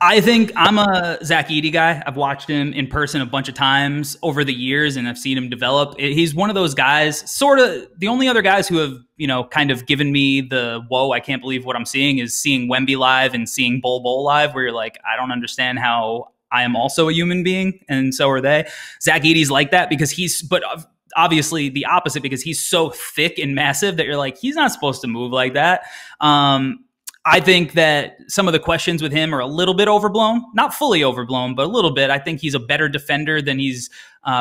I think I'm a Zach Edey guy. I've watched him in person a bunch of times over the years, and I've seen him develop. He's one of those guys, sort of the only other guys who have, kind of given me the, whoa, I can't believe what I'm seeing, is seeing Wemby live and seeing Bol live, where you're like, I don't understand how I am also a human being, and so are they. Zach Edey's like that because but obviously the opposite, because he's so thick and massive that you're like, he's not supposed to move like that. I think that some of the questions with him are a little bit overblown, not fully overblown, but a little bit. I think he's a better defender than he's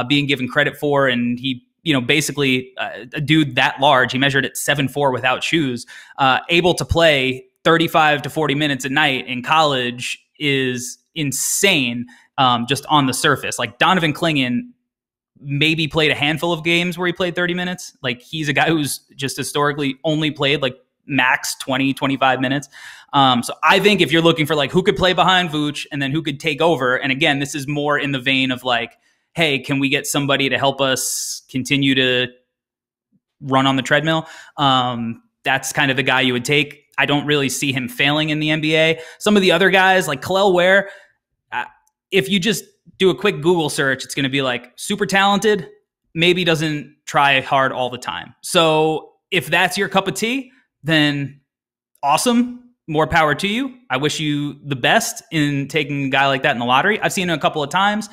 being given credit for. And he, basically a dude that large, he measured at 7'4" without shoes, able to play 35 to 40 minutes a night in college is insane, just on the surface. Like Donovan Clingan maybe played a handful of games where he played 30 minutes. Like he's a guy who's just historically only played like max 20, 25 minutes. So I think if you're looking for like who could play behind Vooch and then who could take over, and again, this is more in the vein of like, hey, can we get somebody to help us continue to run on the treadmill? That's kind of the guy you would take. I don't really see him failing in the NBA. Some of the other guys like Kel'el Ware, if you just do a quick Google search, it's going to be like super talented, maybe doesn't try hard all the time. So if that's your cup of tea, then awesome. More power to you. I wish you the best in taking a guy like that in the lottery. I've seen him a couple of times.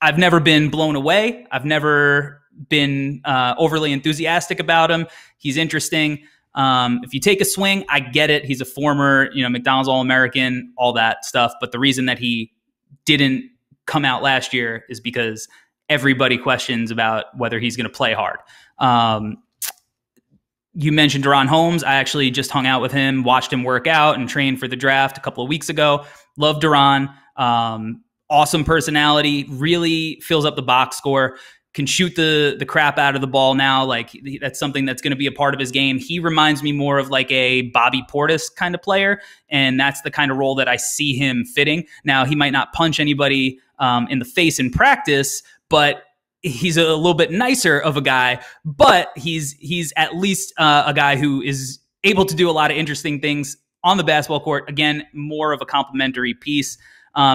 I've never been blown away. I've never been overly enthusiastic about him. He's interesting. If you take a swing, I get it. He's a former, McDonald's All-American, all that stuff. But the reason that he didn't come out last year is because everybody questions about whether he's going to play hard. You mentioned Deron Holmes. I actually just hung out with him, watched him work out and train for the draft a couple of weeks ago. Love Deron. Awesome personality, really fills up the box score, can shoot the crap out of the ball now. Like that's something that's going to be a part of his game. He reminds me more of like a Bobby Portis kind of player. And that's the kind of role that I see him fitting. Now, he might not punch anybody in the face in practice, but he's a little bit nicer of a guy, but he's at least a guy who is able to do a lot of interesting things on the basketball court. Again, more of a complimentary piece.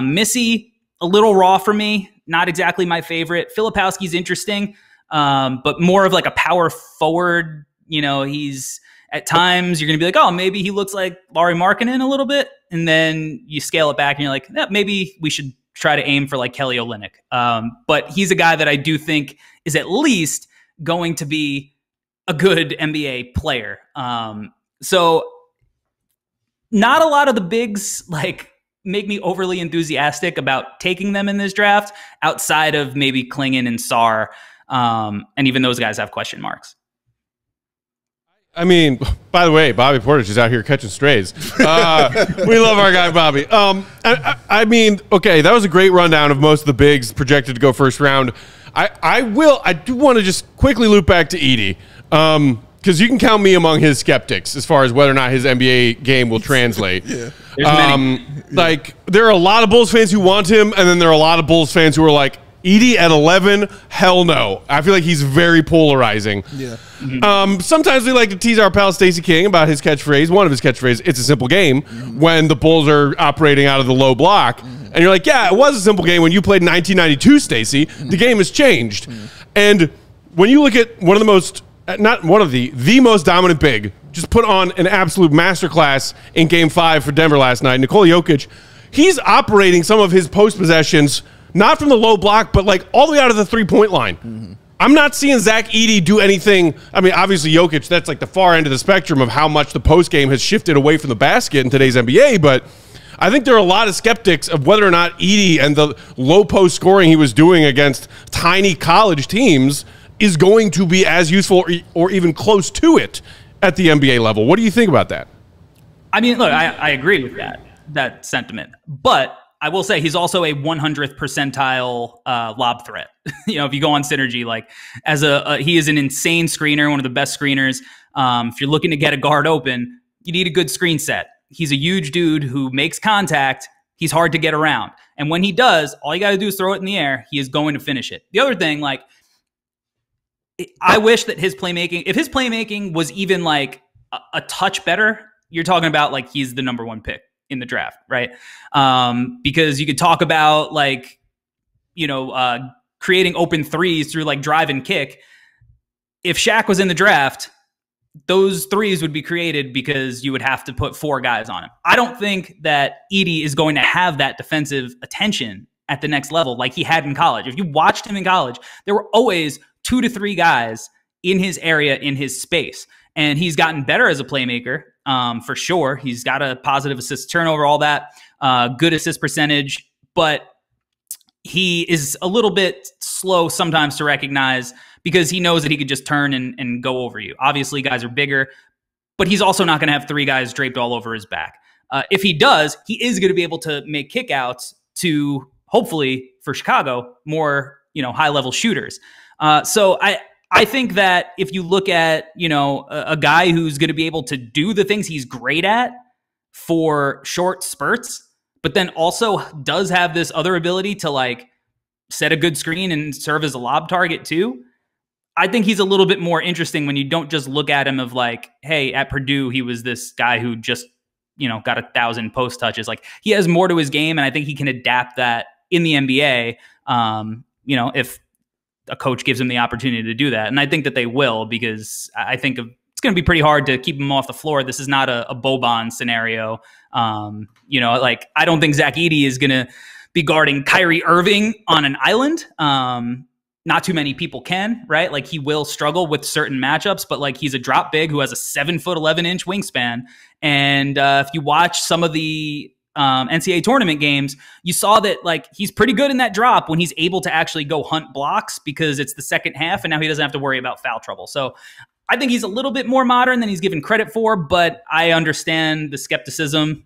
Missy, a little raw for me. Not exactly my favorite. Filipowski's interesting, but more of like a power forward. He's at times you're going to be like, oh, maybe he looks like Lauri Markkanen a little bit. And then you scale it back and you're like, maybe we should try to aim for like Kelly Olynyk. But he's a guy that I do think is at least going to be a good NBA player. So not a lot of the bigs like make me overly enthusiastic about taking them in this draft outside of maybe Clingan and Sarr. And even those guys have question marks. I mean, by the way, Bobby Portis is out here catching strays. We love our guy, Bobby. I mean, okay, that was a great rundown of most of the bigs projected to go first round. I do want to just quickly loop back to Edey. Because you can count me among his skeptics as far as whether or not his NBA game will translate. Like, there are a lot of Bulls fans who want him, and then there are a lot of Bulls fans who are like, Edey at 11? Hell no. I feel like he's very polarizing. Yeah. Sometimes we like to tease our pal Stacey King about his catchphrase, one of his catchphrases, it's a simple game, when the Bulls are operating out of the low block. And you're like, yeah, it was a simple game when you played in 1992, Stacey. The game has changed. And when you look at one of the most, not one of the most dominant big, just put on an absolute masterclass in Game 5 for Denver last night, Nikola Jokic, he's operating some of his post possessions not from the low block, but like all the way out of the three-point line. I'm not seeing Zach Edey do anything. I mean, obviously Jokic, that's like the far end of the spectrum of how much the post game has shifted away from the basket in today's NBA, but I think there are a lot of skeptics of whether or not Edey and the low post scoring he was doing against tiny college teams is going to be as useful or even close to it at the NBA level. What do you think about that? I mean, look, I agree with that sentiment, but I will say he's also a 100th percentile lob threat. If you go on Synergy, like he is an insane screener, one of the best screeners. If you're looking to get a guard open, you need a good screen set. He's a huge dude who makes contact. He's hard to get around. And when he does, all you got to do is throw it in the air. He is going to finish it. The other thing, like, I wish that his playmaking, if his playmaking was even like a touch better, you're talking about like he's the #1 pick in the draft, right? Because you could talk about like, creating open threes through like drive and kick. If Shaq was in the draft, those threes would be created because you would have to put 4 guys on him. I don't think that Edey is going to have that defensive attention at the next level like he had in college. If you watched him in college, there were always 2 to 3 guys in his area, in his space. And he's gotten better as a playmaker, for sure. He's got a positive assist turnover, all that, good assist percentage, but he is a little bit slow sometimes to recognize because he knows that he could just turn and go over you. Obviously, guys are bigger, but he's also not going to have 3 guys draped all over his back. If he does, he is going to be able to make kickouts to, hopefully, for Chicago, more high-level shooters. So I think that if you look at a guy who's going to be able to do the things he's great at for short spurts, but then also does have this other ability to like set a good screen and serve as a lob target too, I think he's a little bit more interesting when you don't just look at him of like, hey, at Purdue, he was this guy who just, got 1,000 post touches. Like he has more to his game, and I think he can adapt that in the NBA, if a coach gives him the opportunity to do that. And I think that they will, because I think it's going to be pretty hard to keep him off the floor. This is not a Boban scenario. Like I don't think Zach Edey is going to be guarding Kyrie Irving on an island. Not too many people can, right? Like he will struggle with certain matchups, but like he's a drop big who has a 7'11" wingspan. And if you watch some of the NCAA tournament games, you saw that like he's pretty good in that drop when he's able to actually go hunt blocks because it's the second half and now he doesn't have to worry about foul trouble. So I think he's a little bit more modern than he's given credit for, but I understand the skepticism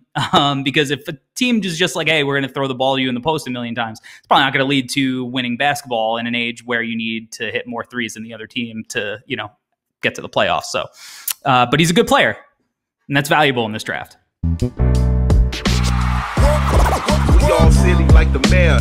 because if a team is just like, hey, we're going to throw the ball to you in the post a million times, it's probably not going to lead to winning basketball in an age where you need to hit more threes than the other team to, get to the playoffs. So, but he's a good player, and that's valuable in this draft. We all silly like the mayor.